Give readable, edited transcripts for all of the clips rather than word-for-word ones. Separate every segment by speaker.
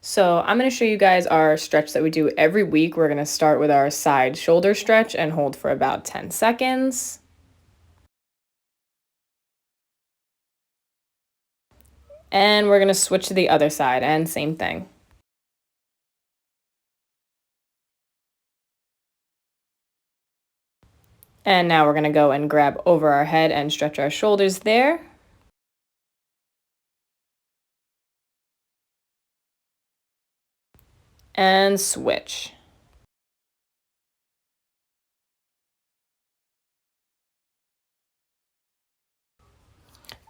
Speaker 1: So I'm going to show you guys our stretch that we do every week. We're going to start with our side shoulder stretch and hold for about 10 seconds. And we're going to switch to the other side and same thing. And now we're going to go and grab over our head and stretch our shoulders there. And switch.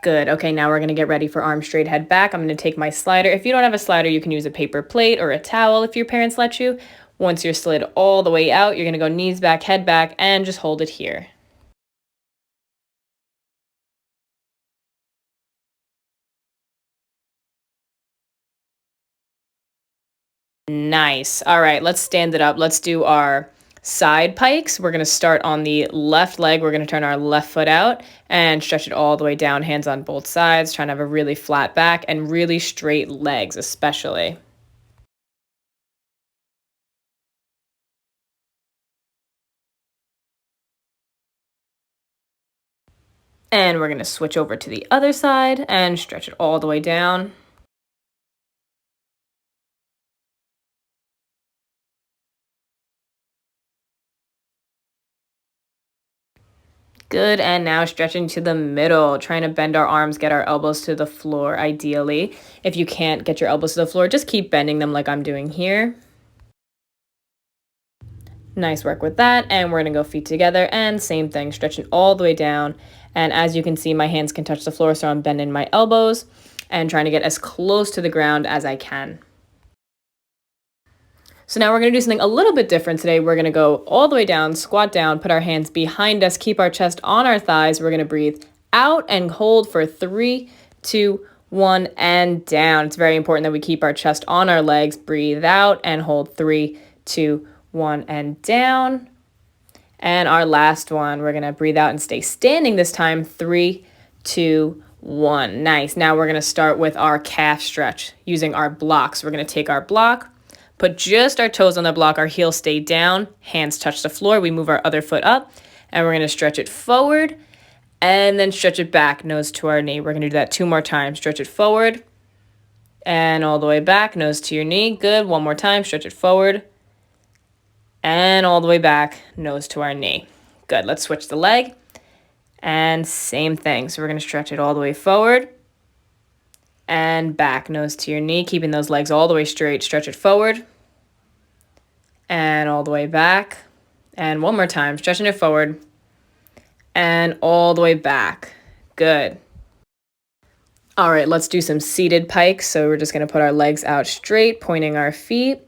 Speaker 1: Good. Okay, now we're going to get ready for arm straight, head back. I'm going to take my slider. If you don't have a slider, you can use a paper plate or a towel if your parents let you. Once you're slid all the way out, you're going to go knees back, head back, and just hold it here. Nice. All right, let's stand it up. Let's do our side pikes. We're going to start on the left leg. We're going to turn our left foot out and stretch it all the way down, hands on both sides, trying to have a really flat back and really straight legs, especially. And we're going to switch over to the other side and stretch it all the way down. Good, and now stretching to the middle, trying to bend our arms, get our elbows to the floor ideally. If you can't get your elbows to the floor, just keep bending them like I'm doing here. Nice work with that, and we're gonna go feet together, and same thing, stretching all the way down. And as you can see, my hands can touch the floor, so I'm bending my elbows and trying to get as close to the ground as I can. So now we're going to do something a little bit different today. We're going to go all the way down, squat down, put our hands behind us, keep our chest on our thighs. We're going to breathe out and hold for 3, 2, 1, and down. It's very important that we keep our chest on our legs. Breathe out and hold 3, 2, 1, and down. And our last one, we're going to breathe out and stay standing this time. 3, 2, 1. Nice. Now we're going to start with our calf stretch using our blocks. We're going to take our block, put just our toes on the block, our heels stay down, hands touch the floor. We move our other foot up, and we're going to stretch it forward and then stretch it back, nose to our knee. We're going to do that 2 more times. Stretch it forward and all the way back, nose to your knee. Good. 1 more time. Stretch it forward and all the way back, nose to our knee. Good. Let's switch the leg and same thing. So we're going to stretch it all the way forward and back, nose to your knee, keeping those legs all the way straight. Stretch it forward and all the way back. And 1 more time, stretching it forward and all the way back. Good. All right, let's do some seated pikes. So we're just going to put our legs out straight, pointing our feet.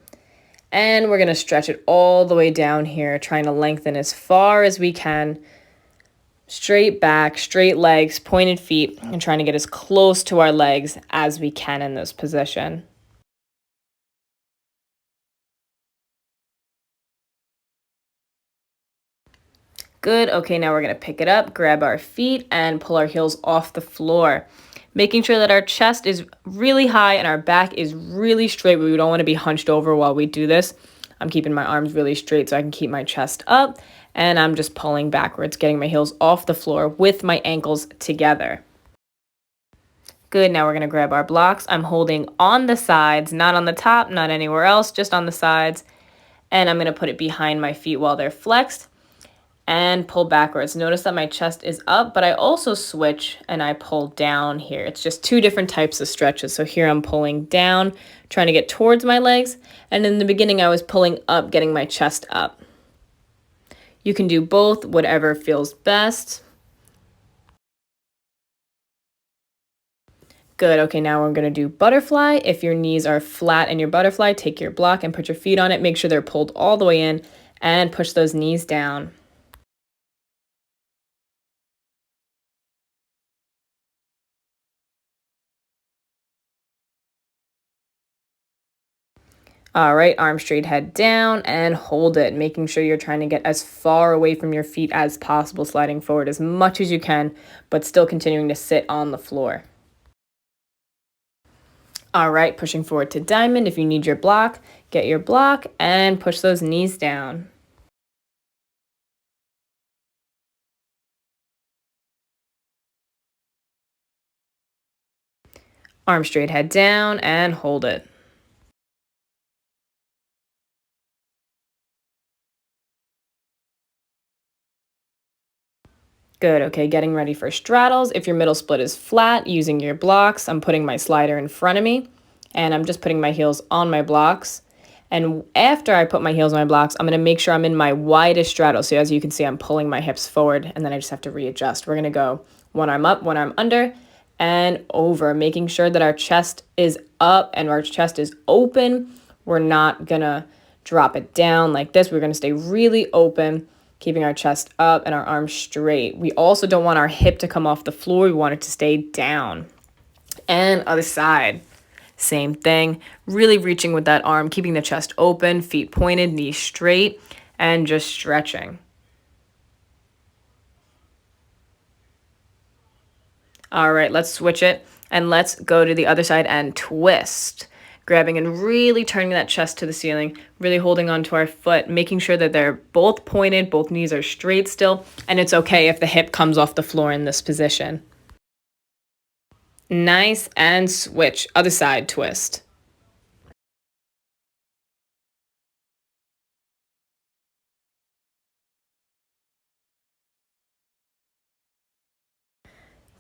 Speaker 1: And we're going to stretch it all the way down here, trying to lengthen as far as we can. Straight back, straight legs, pointed feet, and trying to get as close to our legs as we can in this position. Good. Okay, now we're going to pick it up, grab our feet, and pull our heels off the floor. Making sure that our chest is really high and our back is really straight. We don't want to be hunched over while we do this. I'm keeping my arms really straight so I can keep my chest up. And I'm just pulling backwards, getting my heels off the floor with my ankles together. Good, now we're going to grab our blocks. I'm holding on the sides, not on the top, not anywhere else, just on the sides. And I'm going to put it behind my feet while they're flexed and pull backwards. Notice that my chest is up, but I also switch and I pull down here. It's just 2 different types of stretches. So here I'm pulling down, trying to get towards my legs. And in the beginning, I was pulling up, getting my chest up. You can do both, whatever feels best. Good. Okay, now we're going to do butterfly. If your knees are flat in your butterfly, take your block and put your feet on it. Make sure they're pulled all the way in and push those knees down. All right, arm straight, head down, and hold it, making sure you're trying to get as far away from your feet as possible, sliding forward as much as you can, but still continuing to sit on the floor. All right, pushing forward to diamond. If you need your block, get your block and push those knees down. Arm straight, head down, and hold it. Good, okay, getting ready for straddles. If your middle split is flat, using your blocks, I'm putting my slider in front of me, and I'm just putting my heels on my blocks. And after I put my heels on my blocks, I'm gonna make sure I'm in my widest straddle. So as you can see, I'm pulling my hips forward, and then I just have to readjust. We're gonna go one arm up, one arm under, and over, making sure that our chest is up and our chest is open. We're not gonna drop it down like this. We're gonna stay really open, keeping our chest up and our arms straight. We also don't want our hip to come off the floor. We want it to stay down. And other side. Same thing. Really reaching with that arm, keeping the chest open, feet pointed, knees straight, and just stretching. All right, let's switch it and let's go to the other side and twist. Grabbing and really turning that chest to the ceiling, really holding onto our foot, making sure that they're both pointed, both knees are straight still, and it's okay if the hip comes off the floor in this position. Nice, and switch. Other side, twist.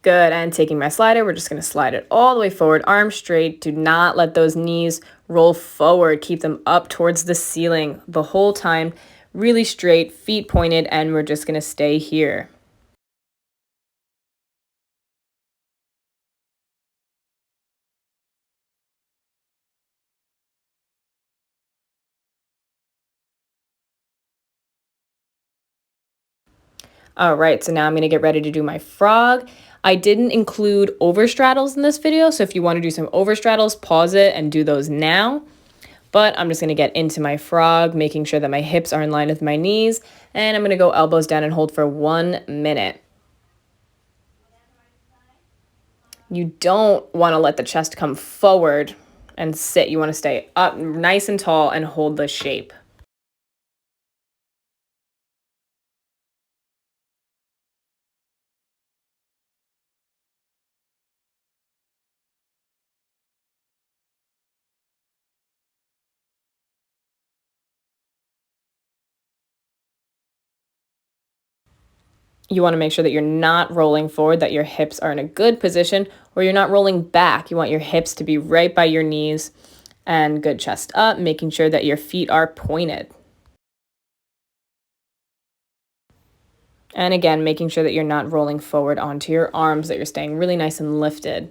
Speaker 1: Good, and taking my slider, we're just gonna slide it all the way forward, arms straight. Do not let those knees roll forward. Keep them up towards the ceiling the whole time. Really straight, feet pointed, and we're just gonna stay here. All right, so now I'm gonna get ready to do my frog. I didn't include over straddles in this video, so if you wanna do some over straddles, pause it and do those now. But I'm just gonna get into my frog, making sure that my hips are in line with my knees, and I'm gonna go elbows down and hold for 1 minute. You don't wanna let the chest come forward and sit. You wanna stay up nice and tall and hold the shape. You want to make sure that you're not rolling forward, that your hips are in a good position, or you're not rolling back. You want your hips to be right by your knees and good chest up, making sure that your feet are pointed. And again, making sure that you're not rolling forward onto your arms, that you're staying really nice and lifted.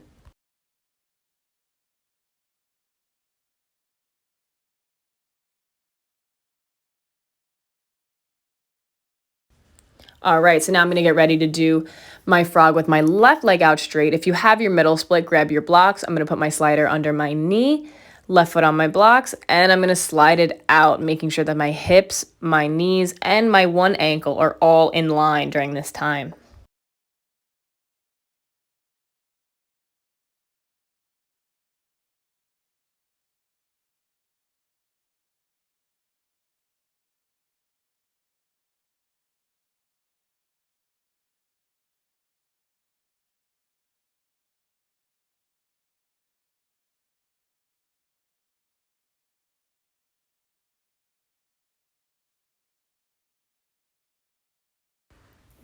Speaker 1: All right, so now I'm gonna get ready to do my frog with my left leg out straight. If you have your middle split, grab your blocks. I'm gonna put my slider under my knee, left foot on my blocks, and I'm gonna slide it out, making sure that my hips, my knees, and my one ankle are all in line during this time.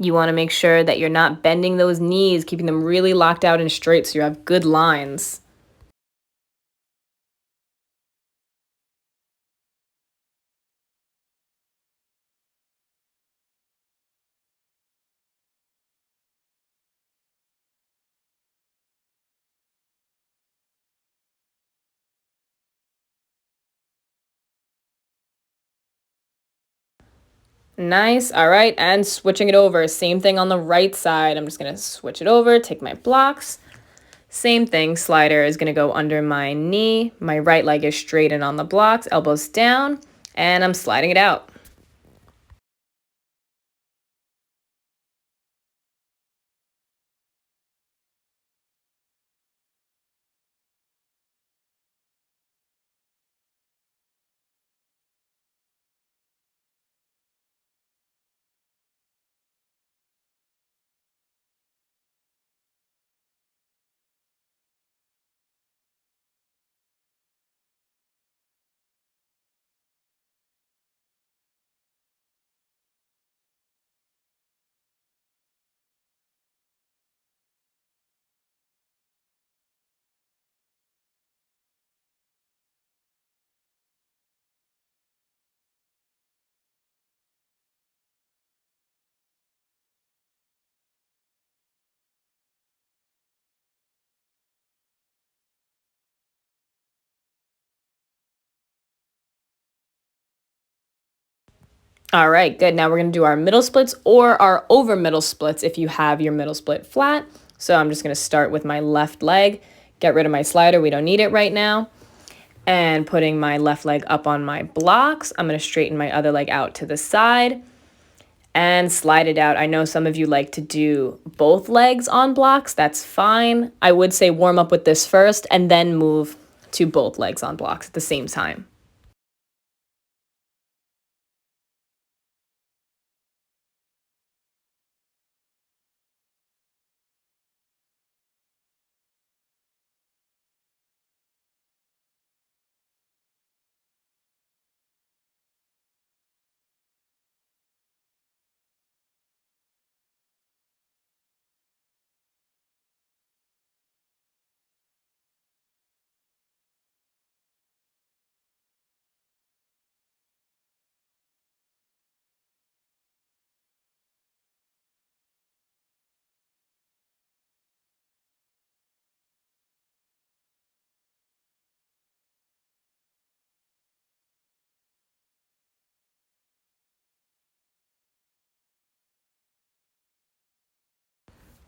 Speaker 1: You wanna make sure that you're not bending those knees, keeping them really locked out and straight so you have good lines. Nice, all right, and switching it over. Same thing on the right side. I'm just gonna switch it over, take my blocks. Same thing, slider is gonna go under my knee. My right leg is straight and on the blocks, elbows down, and I'm sliding it out. All right, good. Now we're going to do our middle splits or our over middle splits if you have your middle split flat. So I'm just going to start with my left leg, get rid of my slider. We don't need it right now. And putting my left leg up on my blocks, I'm going to straighten my other leg out to the side and slide it out. I know some of you like to do both legs on blocks. That's fine. I would say warm up with this first and then move to both legs on blocks at the same time.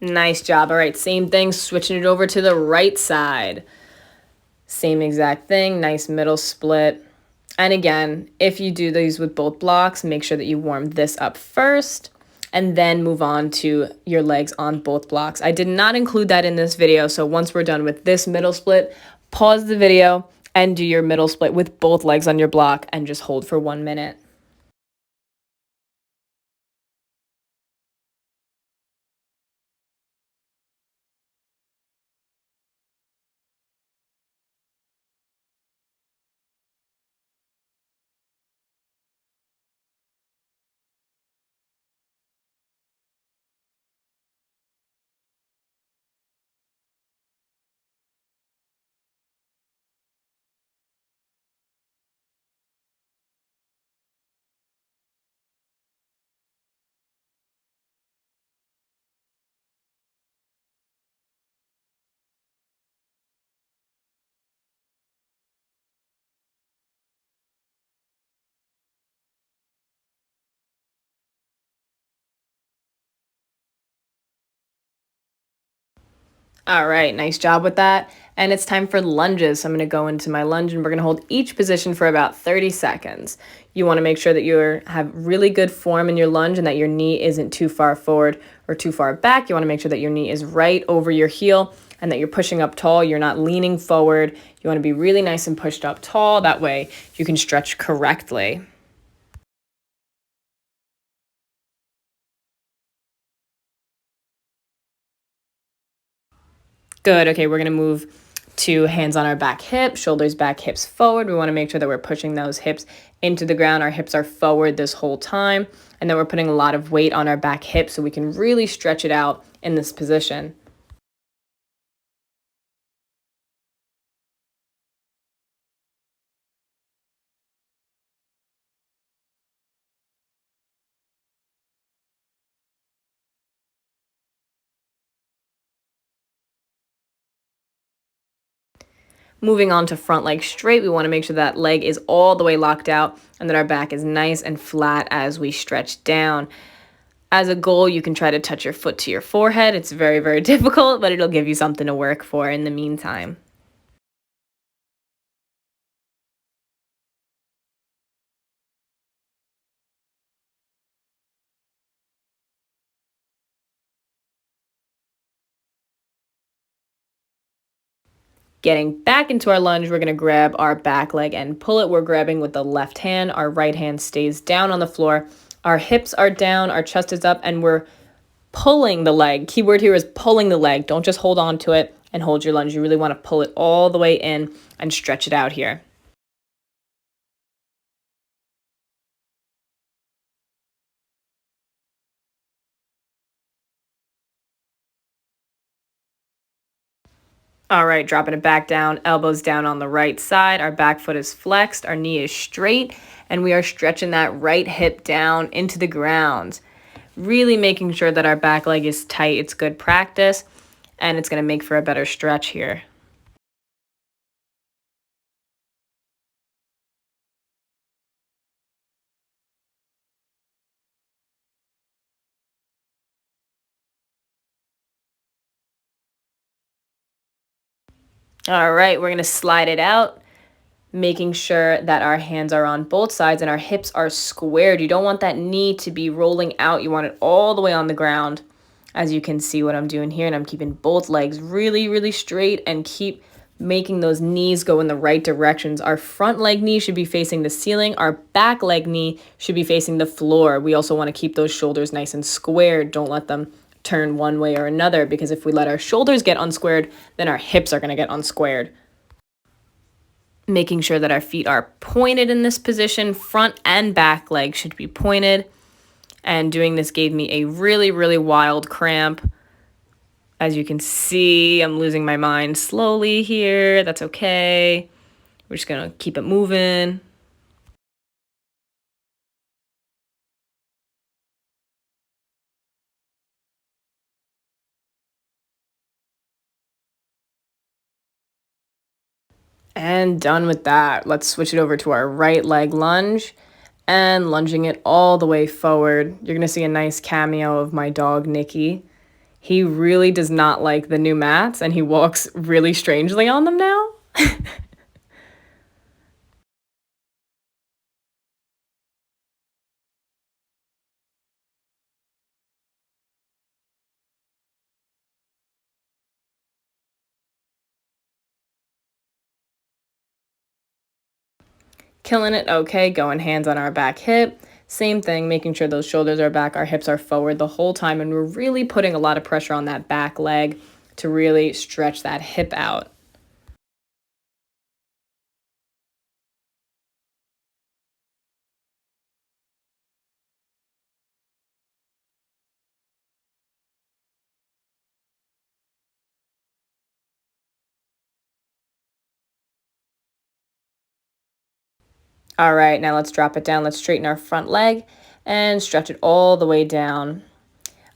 Speaker 1: Nice job. All right, same thing, switching it over to the right side. Same exact thing, nice middle split. And again, if you do these with both blocks, make sure that you warm this up first and then move on to your legs on both blocks. I did not include that in this video, so once we're done with this middle split, pause the video and do your middle split with both legs on your block and just hold for 1 minute. All right, nice job with that. And it's time for lunges. So I'm going to go into my lunge and we're going to hold each position for about 30 seconds. You want to make sure that you have really good form in your lunge and that your knee isn't too far forward or too far back. You want to make sure that your knee is right over your heel and that you're pushing up tall. You're not leaning forward. You want to be really nice and pushed up tall. That way you can stretch correctly. Good. Okay, we're going to move to hands on our back hip, shoulders back, hips forward. We want to make sure that we're pushing those hips into the ground. Our hips are forward this whole time. And then we're putting a lot of weight on our back hip so we can really stretch it out in this position. Moving on to front leg straight, we want to make sure that leg is all the way locked out and that our back is nice and flat as we stretch down. As a goal, you can try to touch your foot to your forehead. It's very, very difficult, but it'll give you something to work for in the meantime. Getting back into our lunge, we're going to grab our back leg and pull it. We're grabbing with the left hand. Our right hand stays down on the floor. Our hips are down, our chest is up, and we're pulling the leg. Keyword here is pulling the leg. Don't just hold on to it and hold your lunge. You really want to pull it all the way in and stretch it out here. All right, dropping it back down, elbows down on the right side. Our back foot is flexed, our knee is straight, and we are stretching that right hip down into the ground. Really making sure that our back leg is tight. It's good practice, and it's going to make for a better stretch here. All right, we're going to slide it out, making sure that our hands are on both sides and our hips are squared. You don't want that knee to be rolling out. You want it all the way on the ground. As you can see what I'm doing here, and I'm keeping both legs really, really straight and keep making those knees go in the right directions. Our front leg knee should be facing the ceiling. Our back leg knee should be facing the floor. We also want to keep those shoulders nice and squared. Don't let them turn one way or another, because if we let our shoulders get unsquared, then our hips are going to get unsquared. Making sure that our feet are pointed in this position. Front and back leg should be pointed. And doing this gave me a really, really wild cramp. As you can see, I'm losing my mind slowly here. That's okay. We're just going to keep it moving. And done with that. Let's switch it over to our right leg lunge and lunging it all the way forward. You're going to see a nice cameo of my dog, Nikki. He really does not like the new mats, and he walks really strangely on them now. Killing it. Okay, going hands on our back hip. Same thing, making sure those shoulders are back, our hips are forward the whole time, and we're really putting a lot of pressure on that back leg to really stretch that hip out. All right, now let's drop it down. Let's straighten our front leg and stretch it all the way down.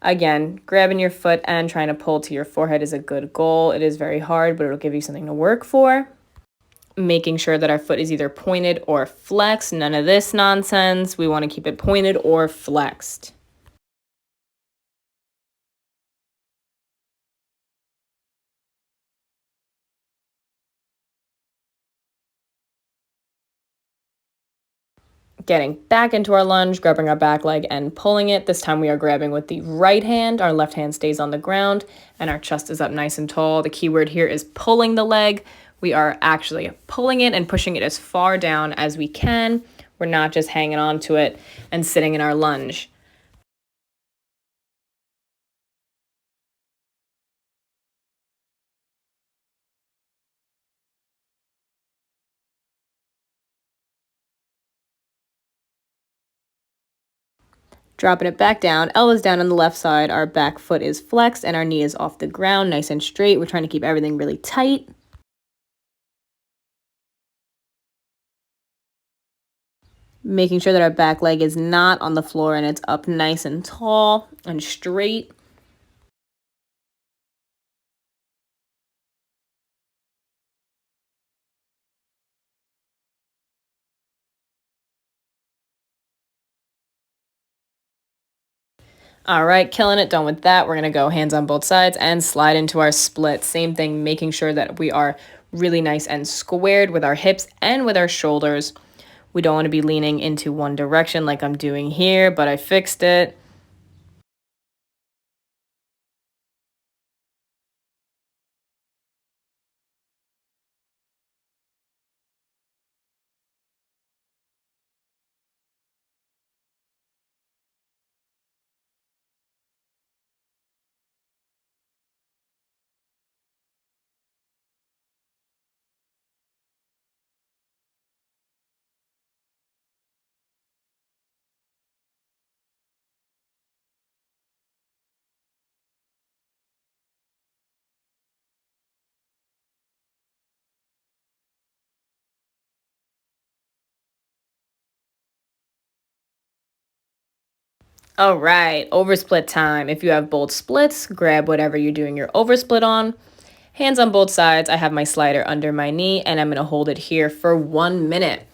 Speaker 1: Again, grabbing your foot and trying to pull to your forehead is a good goal. It is very hard, but it'll give you something to work for. Making sure that our foot is either pointed or flexed. None of this nonsense. We want to keep it pointed or flexed. Getting back into our lunge, grabbing our back leg and pulling it. This time we are grabbing with the right hand. Our left hand stays on the ground and our chest is up nice and tall. The key word here is pulling the leg. We are actually pulling it and pushing it as far down as we can. We're not just hanging on to it and sitting in our lunge. Dropping it back down, elbows down on the left side, our back foot is flexed and our knee is off the ground, nice and straight. We're trying to keep everything really tight. Making sure that our back leg is not on the floor and it's up nice and tall and straight. All right, killing it, done with that. We're gonna go hands on both sides and slide into our split. Same thing, making sure that we are really nice and squared with our hips and with our shoulders. We don't want to be leaning into one direction like I'm doing here, but I fixed it. All right, oversplit time. If you have both splits, grab whatever you're doing your oversplit on. Hands on both sides. I have my slider under my knee and I'm going to hold it here for 1 minute.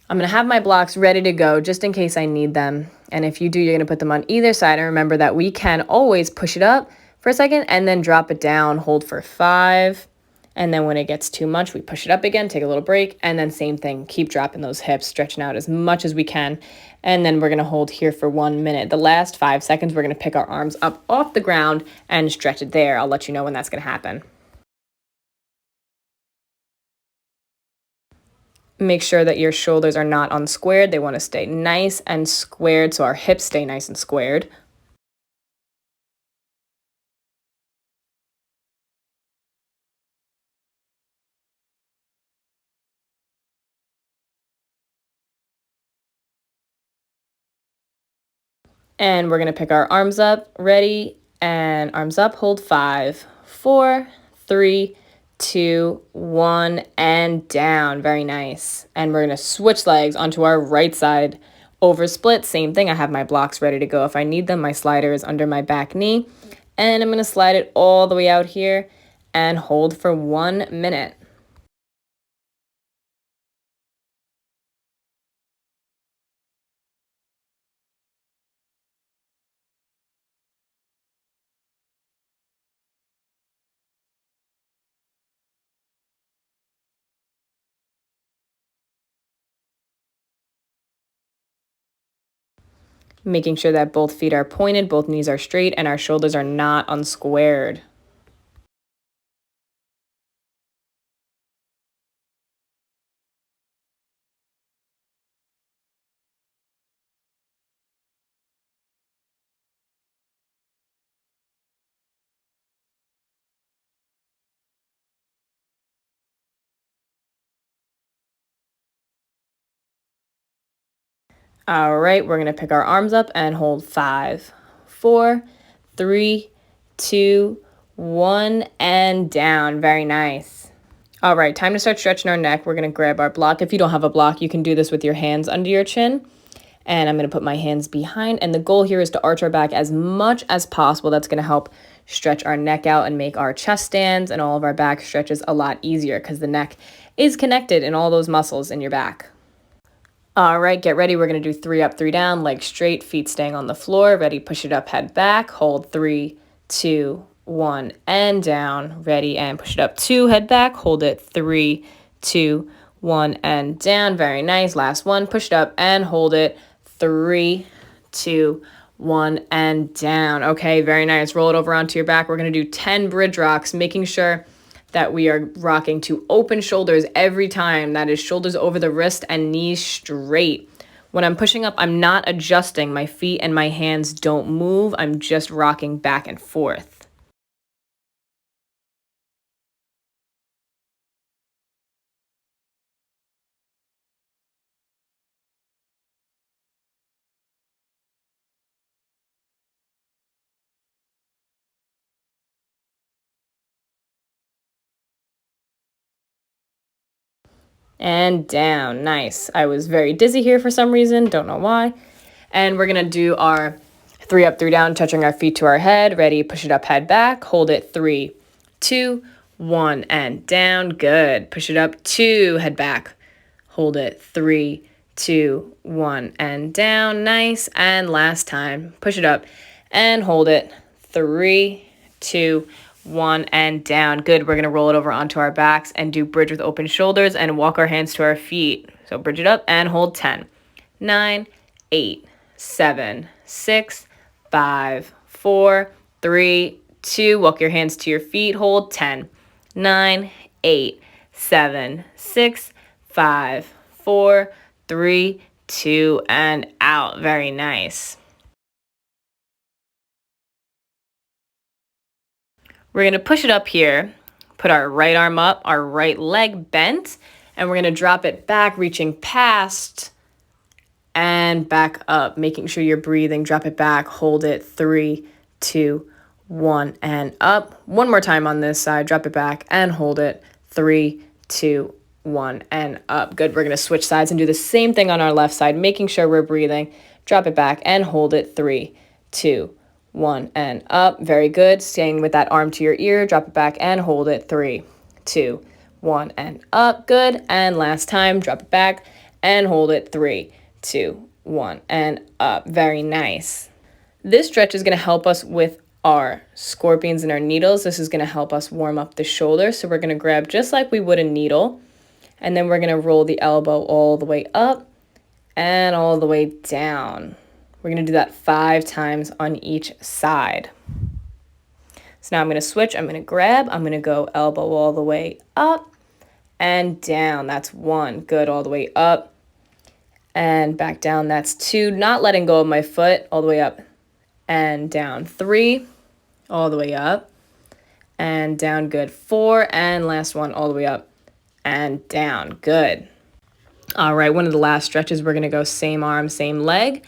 Speaker 1: I'm going to have my blocks ready to go just in case I need them. And if you do, you're going to put them on either side. And remember that we can always push it up for a second and then drop it down. Hold for 5. And then when it gets too much, we push it up again, take a little break, and then same thing, keep dropping those hips, stretching out as much as we can. And then we're gonna hold here for 1 minute. The last 5 seconds, we're gonna pick our arms up off the ground and stretch it there. I'll let you know when that's gonna happen. Make sure that your shoulders are not unsquared. They wanna stay nice and squared, so our hips stay nice and squared. And we're gonna pick our arms up, ready, and arms up, hold 5, 4, 3, 2, 1, and down. Very nice. And we're gonna switch legs onto our right side. Over split, same thing. I have my blocks ready to go if I need them. My slider is under my back knee. And I'm gonna slide it all the way out here and hold for 1 minute. Making sure that both feet are pointed, both knees are straight, and our shoulders are not unsquared. All right, we're gonna pick our arms up and hold 5, 4, 3, 2, 1, and down. Very nice. All right, time to start stretching our neck. We're gonna grab our block. If you don't have a block, you can do this with your hands under your chin. And I'm gonna put my hands behind. And the goal here is to arch our back as much as possible. That's gonna help stretch our neck out and make our chest stands and all of our back stretches a lot easier because the neck is connected in all those muscles in your back. All right, get ready. We're going to do 3 up, 3 down, legs straight, feet staying on the floor. Ready, push it up, head back, hold 3, 2, 1, and down. Ready, and push it up, 2, head back, hold it, 3, 2, 1, and down. Very nice. Last one, push it up and hold it, 3, 2, 1, and down. Okay, very nice. Roll it over onto your back. We're going to do 10 bridge rocks, making sure that we are rocking to open shoulders every time. That is shoulders over the wrist and knees straight. When I'm pushing up, I'm not adjusting. My feet and my hands don't move. I'm just rocking back and forth. And down. Nice. I was very dizzy here for some reason. Don't know why. And we're going to do our 3 up, 3 down, touching our feet to our head. Ready? Push it up, head back. Hold it. 3, 2, 1, and down. Good. Push it up. 2, head back. Hold it. 3, 2, 1, and down. Nice. And last time. Push it up and hold it. 3, 2, 1, and down. Good. We're going to roll it over onto our backs and do bridge with open shoulders and walk our hands to our feet. So bridge it up and hold 10, 9, 8, 7, 6, 5, 4, 3, 2. Walk your hands to your feet. Hold 10, 9, 8, 7, 6, 5, 4, 3, 2, and out. Very nice. We're going to push it up here, put our right arm up, our right leg bent, and we're going to drop it back, reaching past and back up, making sure you're breathing. Drop it back, hold it, 3, 2, 1, and up. One more time on this side, drop it back and hold it, 3, 2, 1, and up. Good. We're going to switch sides and do the same thing on our left side, making sure we're breathing. Drop it back and hold it, 3, 2, 1, and up. Very good. Staying with that arm to your ear. Drop it back and hold it. 3, 2, 1, and up. Good. And last time, drop it back and hold it. 3, 2, 1, and up. Very nice. This stretch is going to help us with our scorpions and our needles. This is going to help us warm up the shoulder. So we're going to grab just like we would a needle, and then we're going to roll the elbow all the way up and all the way down. We're going to do that 5 times on each side. So now I'm going to switch. I'm going to grab. I'm going to go elbow all the way up and down. That's 1. Good. All the way up and back down. That's 2. Not letting go of my foot. All the way up and down. 3. All the way up and down. Good. 4. And last one. All the way up and down. Good. All right. One of the last stretches, we're going to go same arm, same leg.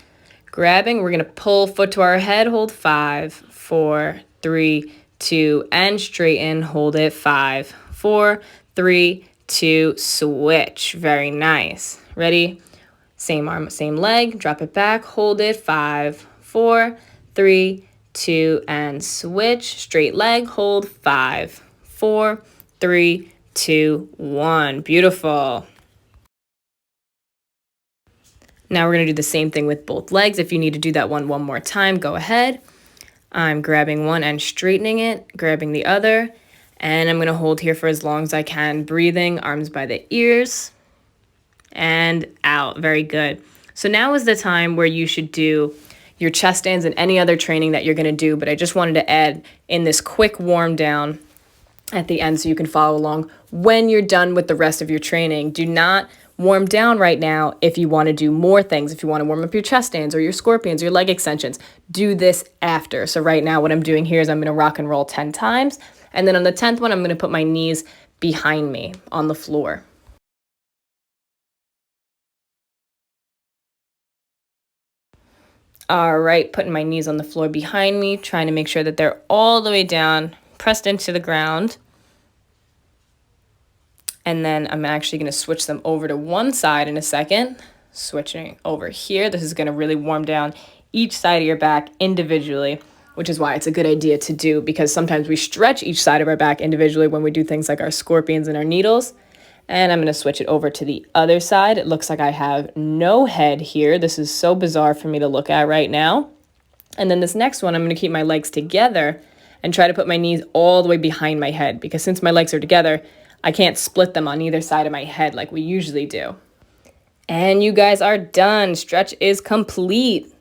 Speaker 1: Grabbing. We're going to pull foot to our head. Hold 5, 4, 3, 2, and straighten. Hold it. 5, 4, 3, 2, switch. Very nice. Ready? Same arm, same leg. Drop it back. Hold it. 5, 4, 3, 2, and switch. Straight leg. Hold. 5, 4, 3, 2, 1. Beautiful. Now we're going to do the same thing with both legs. If you need to do that one more time, go ahead. I'm grabbing one and straightening it, grabbing the other, and I'm going to hold here for as long as I can, breathing, arms by the ears, and out. Very good. So now is the time where you should do your chest stands and any other training that you're going to do, but I just wanted to add in this quick warm down at the end so you can follow along when you're done with the rest of your training. Do not warm down right now if you want to do more things. If you want to warm up your chest stands or your scorpions or your leg extensions, do this after. So right now what I'm doing here is I'm going to rock and roll 10 times. And then on the 10th one, I'm going to put my knees behind me on the floor. All right, putting my knees on the floor behind me, trying to make sure that they're all the way down, pressed into the ground. And then I'm actually going to switch them over to one side in a second. Switching over here. This is going to really warm down each side of your back individually, which is why it's a good idea to do, because sometimes we stretch each side of our back individually when we do things like our scorpions and our needles. And I'm going to switch it over to the other side. It looks like I have no head here. This is so bizarre for me to look at right now. And then this next one, I'm going to keep my legs together and try to put my knees all the way behind my head, because since my legs are together, I can't split them on either side of my head like we usually do. And you guys are done. Stretch is complete.